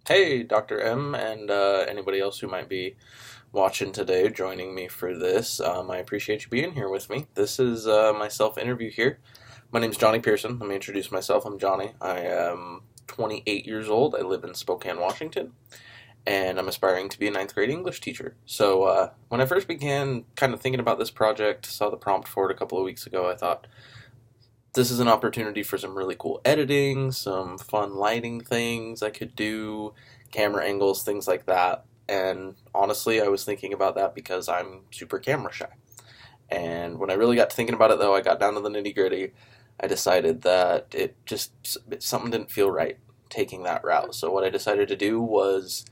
Hey, Dr. M, and anybody else who might be watching today, joining me for this. I appreciate you being here with me. This is my self interview here. My name's Johnny Pearson. Let me introduce myself. I'm Johnny. I am 28 years old. I live in Spokane, Washington, and I'm aspiring to be a ninth grade English teacher. So, when I first began kind of thinking about this project, saw the prompt for it a couple of weeks ago, I thought, this is an opportunity for some really cool editing, some fun lighting things I could do, camera angles, things like that. And honestly, I was thinking about that because I'm super camera shy. And when I really got to thinking about it, though, I got down to the nitty gritty. I decided that something didn't feel right taking that route. So what I decided to do was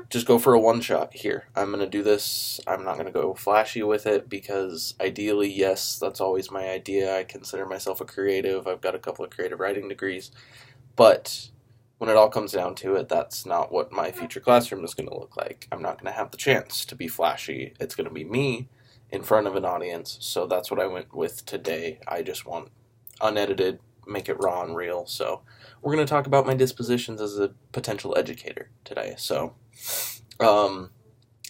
just go for a one shot here. I'm going to do this. I'm not going to go flashy with it because ideally, yes, that's always my idea. I consider myself a creative. I've got a couple of creative writing degrees. But when it all comes down to it, that's not what my future classroom is going to look like. I'm not going to have the chance to be flashy. It's going to be me in front of an audience. So that's what I went with today. I just want unedited, make it raw and real. So we're going to talk about my dispositions as a potential educator today. Um,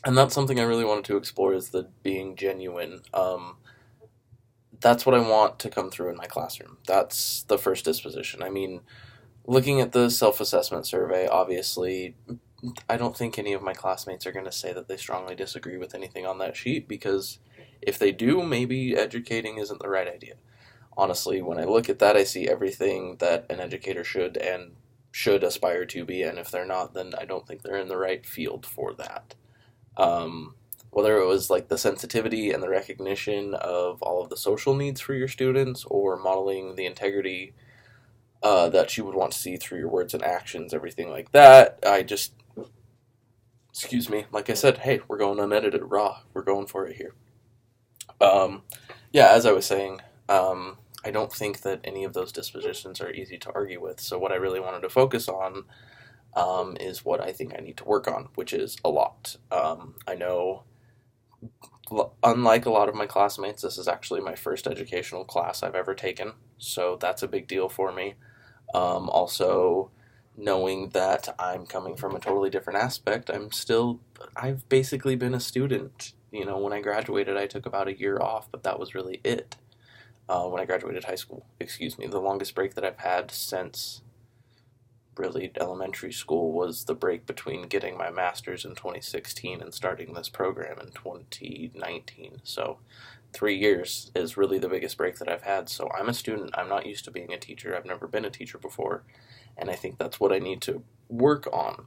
and that's something I really wanted to explore is the being genuine. That's what I want to come through in my classroom. That's the first disposition. I mean, looking at the self-assessment survey, obviously, I don't think any of my classmates are going to say that they strongly disagree with anything on that sheet because if they do, maybe educating isn't the right idea. Honestly, when I look at that, I see everything that an educator should aspire to be, and if they're not, then I don't think they're in the right field for that. Whether it was like the sensitivity and the recognition of all of the social needs for your students, or modeling the integrity that you would want to see through your words and actions, everything like that, excuse me, like I said, hey, we're going unedited, raw, we're going for it here. Um, yeah, as I was saying, I don't think that any of those dispositions are easy to argue with. So what I really wanted to focus on is what I think I need to work on, which is a lot. I know, unlike a lot of my classmates, this is actually my first educational class I've ever taken, so that's a big deal for me. Also, knowing that I'm coming from a totally different aspect, I've basically been a student. When I graduated, I took about a year off, but that was really it. When I graduated high school, excuse me, the longest break that I've had since really elementary school was the break between getting my master's in 2016 and starting this program in 2019. So 3 years is really the biggest break that I've had. So I'm a student. I'm not used to being a teacher. I've never been a teacher before. And I think that's what I need to work on.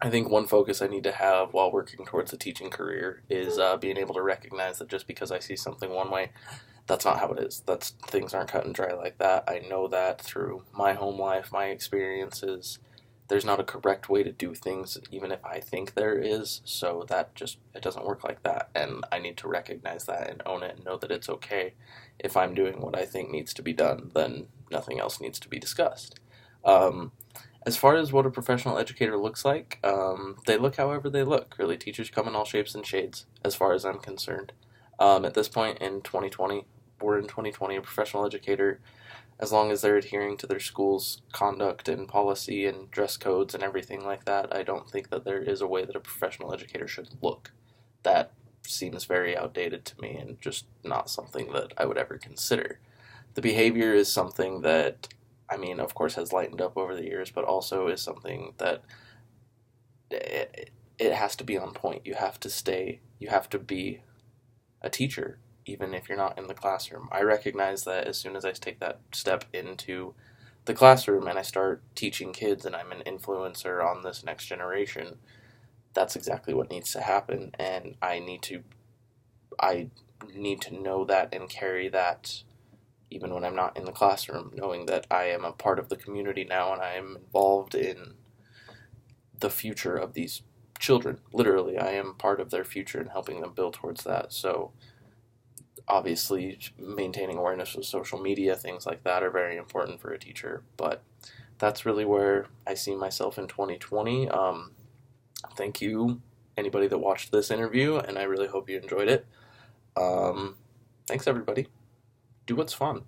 I think one focus I need to have while working towards a teaching career is being able to recognize that just because I see something one way, that's not how it is. Things aren't cut and dry like that. I know that through my home life, my experiences. There's not a correct way to do things, even if I think there is. So it doesn't work like that, and I need to recognize that and own it and know that it's okay. If I'm doing what I think needs to be done, then nothing else needs to be discussed. Um, as far as what a professional educator looks like, they look however they look. Really, teachers come in all shapes and shades, as far as I'm concerned. At this point in 2020, we're in 2020, a professional educator, as long as they're adhering to their school's conduct and policy and dress codes and everything like that, I don't think that there is a way that a professional educator should look. That seems very outdated to me and just not something that I would ever consider. The behavior is something that, I mean, of course, has lightened up over the years, but also is something that it has to be on point. You have to be a teacher, even if you're not in the classroom. I recognize that as soon as I take that step into the classroom and I start teaching kids and I'm an influencer on this next generation, that's exactly what needs to happen, and I need to know that and carry that even when I'm not in the classroom, knowing that I am a part of the community now and I am involved in the future of these children. Literally, I am part of their future and helping them build towards that. So obviously maintaining awareness with social media, things like that are very important for a teacher, but that's really where I see myself in 2020. Thank you, anybody that watched this interview, and I really hope you enjoyed it. Thanks, everybody. Do what's fun.